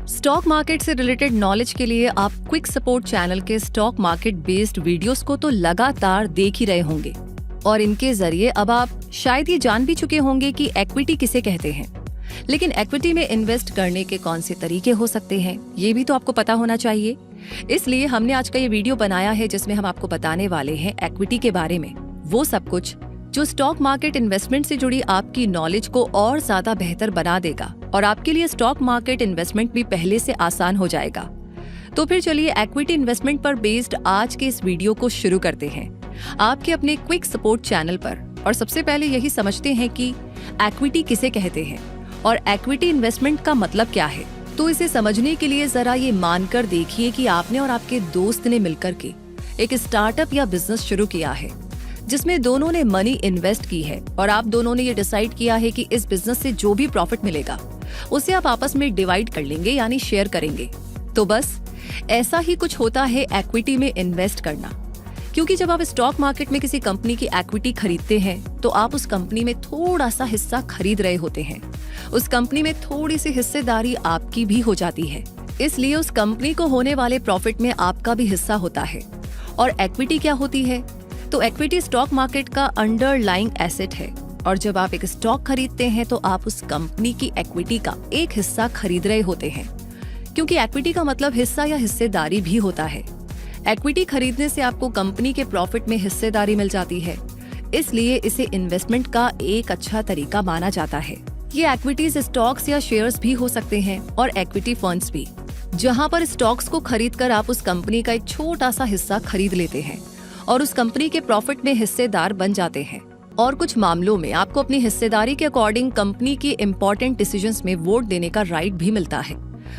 Stock market से related knowledge के लिए आप क्विक सपोर्ट चैनल के स्टॉक मार्केट बेस्ड वीडियोस को तो लगातार देख ही रहे होंगे और इनके जरिए अब आप शायद ये जान भी चुके होंगे कि इक्विटी किसे कहते हैं। लेकिन इक्विटी में इन्वेस्ट करने के कौन से तरीके हो सकते हैं, ये भी तो आपको पता होना चाहिए। इसलिए हमने आज का ये वीडियो बनाया है जिसमें हम आपको बताने वाले हैं इक्विटी के बारे में, वो सब कुछ जो स्टॉक मार्केट इन्वेस्टमेंट से जुड़ी आपकी नॉलेज को और ज्यादा बेहतर बना देगा और आपके लिए स्टॉक मार्केट इन्वेस्टमेंट भी पहले से आसान हो जाएगा। तो फिर चलिए इक्विटी इन्वेस्टमेंट पर बेस्ड आज के इस वीडियो को शुरू करते हैं आपके अपने क्विक सपोर्ट चैनल पर। और सबसे पहले यही समझते हैं कि इक्विटी किसे कहते हैं और इक्विटी इन्वेस्टमेंट का मतलब क्या है। तो इसे समझने के लिए जरा ये मानकर देखिए कि आपने और आपके दोस्त ने मिलकर के एक स्टार्टअप या बिजनेस शुरू किया है जिसमें दोनों ने मनी इन्वेस्ट की है और आप दोनों ने ये डिसाइड किया है कि इस बिजनेस से जो भी प्रॉफिट मिलेगा उसे आप आपस में डिवाइड कर लेंगे, यानी शेयर करेंगे। तो बस ऐसा ही कुछ होता है इक्विटी में इन्वेस्ट करना, क्योंकि जब आप स्टॉक मार्केट में किसी कंपनी की इक्विटी खरीदते हैं तो आप उस कंपनी में थोड़ा सा हिस्सा खरीद रहे होते हैं। उस कंपनी में थोड़ी सी हिस्सेदारी आपकी भी हो जाती है, इसलिए उस कंपनी को होने वाले प्रॉफिट में आपका भी हिस्सा होता है। और इक्विटी क्या होती है? तो इक्विटी स्टॉक मार्केट का अंडरलाइंग एसेट है और जब आप एक स्टॉक खरीदते हैं तो आप उस कंपनी की इक्विटी का एक हिस्सा खरीद रहे होते हैं, क्योंकि इक्विटी का मतलब हिस्सा या हिस्सेदारी भी होता है। इक्विटी खरीदने से आपको कंपनी के प्रॉफिट में हिस्सेदारी मिल जाती है, इसलिए इसे इन्वेस्टमेंट का एक अच्छा तरीका माना जाता है। ये इक्विटीज स्टॉक्स या शेयर्स भी हो सकते हैं और इक्विटी फंड्स भी, जहां पर स्टॉक्स को खरीदकर आप उस कंपनी का एक छोटा सा हिस्सा खरीद लेते हैं और उस कंपनी के प्रॉफिट में हिस्सेदार बन जाते हैं। और कुछ मामलों में आपको अपनी हिस्सेदारी के अकॉर्डिंग कंपनी की इम्पोर्टेंट डिसीजंस में वोट देने का राइट भी मिलता है।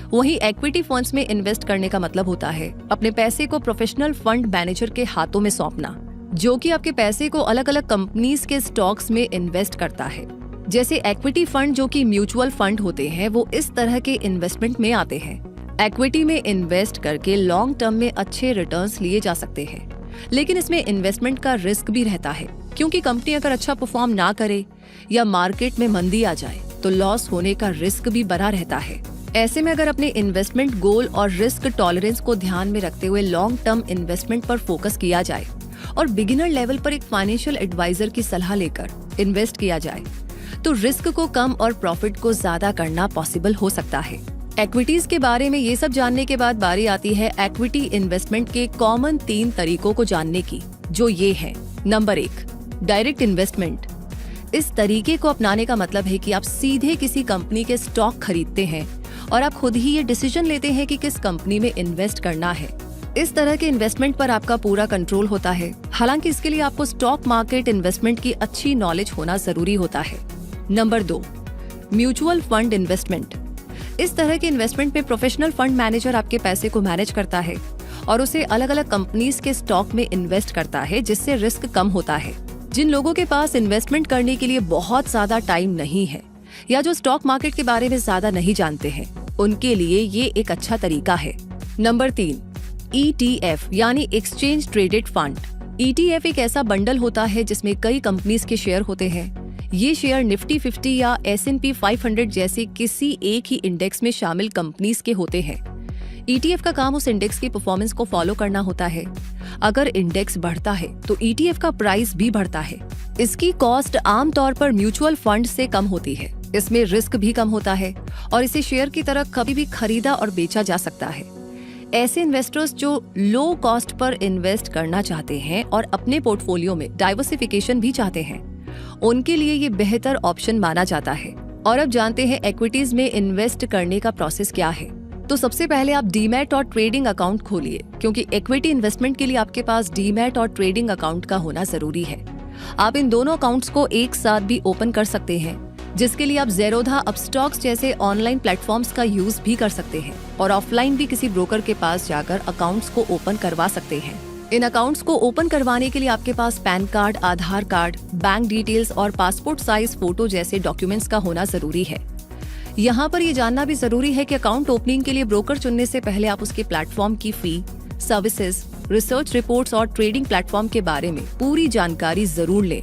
वहीं इक्विटी फंड्स में इन्वेस्ट करने का मतलब होता है अपने पैसे को प्रोफेशनल फंड मैनेजर के हाथों में सौंपना, जो कि आपके पैसे को अलग अलग कंपनीज के स्टॉक्स में इन्वेस्ट करता है। जैसे इक्विटी फंड जो कि म्यूचुअल फंड होते हैं, वो इस तरह के इन्वेस्टमेंट में आते हैं। इक्विटी में इन्वेस्ट करके लॉन्ग टर्म में अच्छे रिटर्न्स लिए जा सकते हैं, लेकिन इसमें इन्वेस्टमेंट का रिस्क भी रहता है, क्योंकि कंपनी अगर अच्छा परफॉर्म ना करे या मार्केट में मंदी आ जाए तो लॉस होने का रिस्क भी बना रहता है। ऐसे में अगर अपने इन्वेस्टमेंट गोल और रिस्क टॉलरेंस को ध्यान में रखते हुए लॉन्ग टर्म इन्वेस्टमेंट पर फोकस किया जाए और बिगिनर लेवल पर एक फाइनेंशियल एडवाइजर की सलाह लेकर इन्वेस्ट किया जाए तो रिस्क को कम और प्रॉफिट को ज्यादा करना पॉसिबल हो सकता है। इक्विटीज के बारे में ये सब जानने के बाद बारी आती है इक्विटी इन्वेस्टमेंट के कॉमन 3 तरीकों को जानने की, जो ये है। Number 1, direct investment. इस तरीके को अपनाने का मतलब है कि आप सीधे किसी कंपनी के स्टॉक खरीदते हैं और आप खुद ही ये डिसीजन लेते हैं कि किस कंपनी में इन्वेस्ट करना है। इस तरह के इन्वेस्टमेंट पर आपका पूरा कंट्रोल होता है। हालांकि इसके लिए आपको स्टॉक मार्केट इन्वेस्टमेंट की अच्छी नॉलेज होना जरूरी होता है। Number 2, mutual fund investment. इस तरह के इन्वेस्टमेंट में प्रोफेशनल फंड मैनेजर आपके पैसे को मैनेज करता है और उसे अलग अलग कंपनीज के स्टॉक में इन्वेस्ट करता है, जिससे रिस्क कम होता है। जिन लोगों के पास इन्वेस्टमेंट करने के लिए बहुत ज्यादा टाइम नहीं है या जो स्टॉक मार्केट के बारे में ज्यादा नहीं जानते हैं, उनके लिए ये एक अच्छा तरीका है। नंबर 3, ETF यानी एक्सचेंज ट्रेडेड फंड। ETF एक ऐसा बंडल होता है जिसमें कई कंपनीज के शेयर होते हैं। ये शेयर निफ्टी 50 या S&P 500 जैसे किसी एक ही इंडेक्स में शामिल कंपनीज के होते हैं। ETF का काम उस इंडेक्स की परफॉर्मेंस को फॉलो करना होता है। अगर इंडेक्स बढ़ता है तो ETF का प्राइस भी बढ़ता है। इसकी कॉस्ट आमतौर पर म्यूचुअल फंड से कम होती है। इसमें रिस्क भी कम होता है और इसे शेयर की तरह कभी भी खरीदा और बेचा जा सकता है। ऐसे इन्वेस्टर्स जो लो कॉस्ट पर इन्वेस्ट करना चाहते हैं और अपने पोर्टफोलियो में डाइवर्सिफिकेशन भी चाहते हैं, उनके लिए ये बेहतर ऑप्शन माना जाता है। और अब जानते हैं इक्विटीज में इन्वेस्ट करने का प्रोसेस क्या है। तो सबसे पहले आप डीमैट और ट्रेडिंग अकाउंट खोलिए, क्योंकि इक्विटी इन्वेस्टमेंट के लिए आपके पास डीमैट और ट्रेडिंग अकाउंट का होना जरूरी है। आप इन दोनों अकाउंट्स को एक साथ भी ओपन कर सकते हैं, जिसके लिए आप ज़ेरोधा, अपस्टॉक्स जैसे ऑनलाइन प्लेटफॉर्म्स का यूज भी कर सकते हैं और ऑफलाइन भी किसी ब्रोकर के पास जाकर अकाउंट्स को ओपन करवा सकते हैं। इन अकाउंट्स को ओपन करवाने के लिए आपके पास पैन कार्ड, आधार कार्ड, बैंक डिटेल्स और पासपोर्ट साइज फोटो जैसे डॉक्यूमेंट्स का होना जरूरी है। यहाँ पर ये जानना भी जरूरी है कि अकाउंट ओपनिंग के लिए ब्रोकर चुनने से पहले आप उसके प्लेटफॉर्म की फी, सर्विसेज, रिसर्च रिपोर्ट्स और ट्रेडिंग प्लेटफॉर्म के बारे में पूरी जानकारी जरूर लें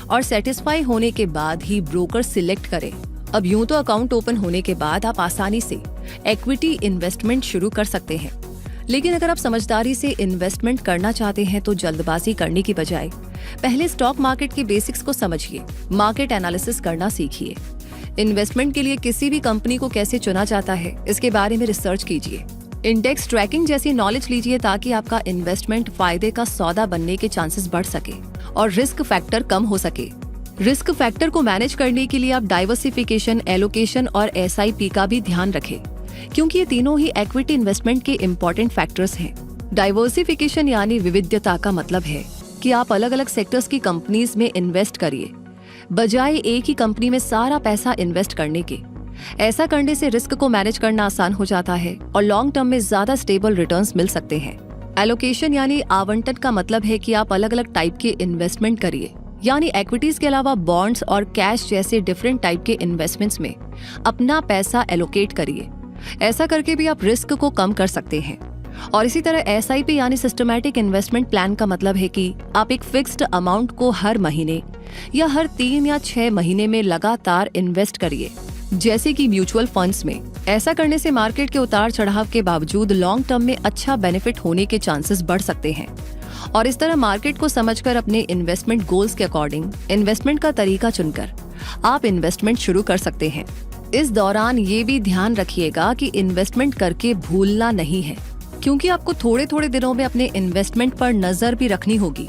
और सेटिस्फाई होने के बाद ही ब्रोकर सिलेक्ट करें। अब यूं तो अकाउंट ओपन होने के बाद आप आसानी से इक्विटी इन्वेस्टमेंट शुरू कर सकते हैं। लेकिन अगर आप समझदारी से इन्वेस्टमेंट करना चाहते हैं तो जल्दबाजी करने की बजाय पहले स्टॉक मार्केट के बेसिक्स को समझिए, मार्केट एनालिसिस करना सीखिए। इन्वेस्टमेंट के लिए किसी भी कंपनी को कैसे चुना जाता है, इसके बारे में रिसर्च कीजिए। इंडेक्स ट्रैकिंग जैसी नॉलेज लीजिए ताकि आपका इन्वेस्टमेंट फायदे का सौदा बनने के चांसेस बढ़ सके और रिस्क फैक्टर कम हो सके। रिस्क फैक्टर को मैनेज करने के लिए आप डाइवर्सिफिकेशन, एलोकेशन और SIP का भी ध्यान रखें, क्योंकि ये तीनों ही इक्विटी इन्वेस्टमेंट के इम्पोर्टेंट फैक्टर्स हैं। डाइवर्सिफिकेशन यानी विविधता का मतलब है कि आप अलग अलग सेक्टर्स की कंपनीज में इन्वेस्ट करिए, बजाय एक ही कंपनी में सारा पैसा इन्वेस्ट करने के। ऐसा करने से रिस्क को मैनेज करना आसान हो जाता है और लॉन्ग टर्म में ज्यादा स्टेबल रिटर्न्स मिल सकते हैं। एलोकेशन यानी आवंटन का मतलब है कि आप अलग अलग टाइप के इन्वेस्टमेंट करिए, यानी इक्विटीज के अलावा बॉन्ड्स और कैश जैसे डिफरेंट टाइप के इन्वेस्टमेंट्स में अपना पैसा एलोकेट करिए। ऐसा करके भी आप रिस्क को कम कर सकते हैं। और इसी तरह SIP यानी सिस्टमैटिक इन्वेस्टमेंट प्लान का मतलब है कि आप एक फिक्स्ड अमाउंट को हर महीने या हर 3 या 6 महीने में लगातार इन्वेस्ट करिए, जैसे कि म्यूचुअल फंड्स में। ऐसा करने से मार्केट के उतार चढ़ाव के बावजूद लॉन्ग टर्म में अच्छा बेनिफिट होने के चांसेस बढ़ सकते हैं। और इस तरह मार्केट को समझकर अपने इन्वेस्टमेंट गोल्स के अकॉर्डिंग इन्वेस्टमेंट का तरीका चुनकर आप इन्वेस्टमेंट शुरू कर सकते हैं। इस दौरान ये भी ध्यान रखिएगा कि इन्वेस्टमेंट करके भूलना नहीं है, क्योंकि आपको थोड़े थोड़े दिनों में अपने इन्वेस्टमेंट पर नजर भी रखनी होगी,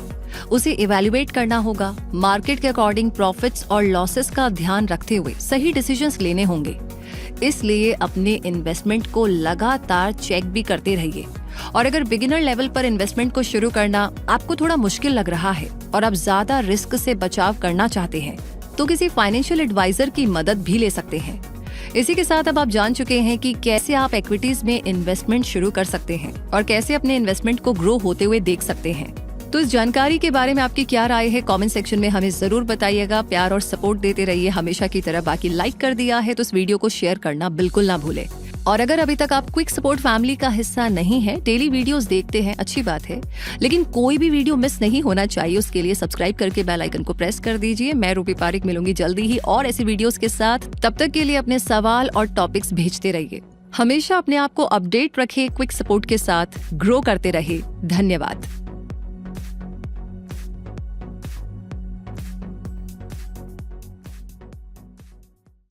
उसे इवैल्यूएट करना होगा। मार्केट के अकॉर्डिंग प्रॉफिट्स और लॉसेस का ध्यान रखते हुए सही डिसीजंस लेने होंगे। इसलिए अपने इन्वेस्टमेंट को लगातार चेक भी करते रहिए। और अगर बिगिनर लेवल पर इन्वेस्टमेंट को शुरू करना आपको थोड़ा मुश्किल लग रहा है और आप ज्यादा रिस्क से बचाव करना चाहते हैं, तो किसी फाइनेंशियल एडवाइजर की मदद भी ले सकते हैं। इसी के साथ अब आप जान चुके हैं कि कैसे आप इक्विटीज में इन्वेस्टमेंट शुरू कर सकते हैं और कैसे अपने इन्वेस्टमेंट को ग्रो होते हुए देख सकते हैं। तो इस जानकारी के बारे में आपकी क्या राय है, कमेंट सेक्शन में हमें जरूर बताइएगा। प्यार और सपोर्ट देते रहिए हमेशा की तरह। बाकी लाइक कर दिया है तो इस वीडियो को शेयर करना बिल्कुल ना भूले। और अगर अभी तक आप क्विक सपोर्ट फैमिली का हिस्सा नहीं है, डेली वीडियोस देखते हैं, अच्छी बात है, लेकिन कोई भी वीडियो मिस नहीं होना चाहिए, उसके लिए सब्सक्राइब करके बेल आइकन को प्रेस कर दीजिए। मैं रूपी पारिक मिलूंगी जल्दी ही और ऐसी वीडियोस के साथ। तब तक के लिए अपने सवाल और टॉपिक्स भेजते रहिए। हमेशा अपने आप को अपडेट रखें, क्विक सपोर्ट के साथ ग्रो करते रहे। धन्यवाद।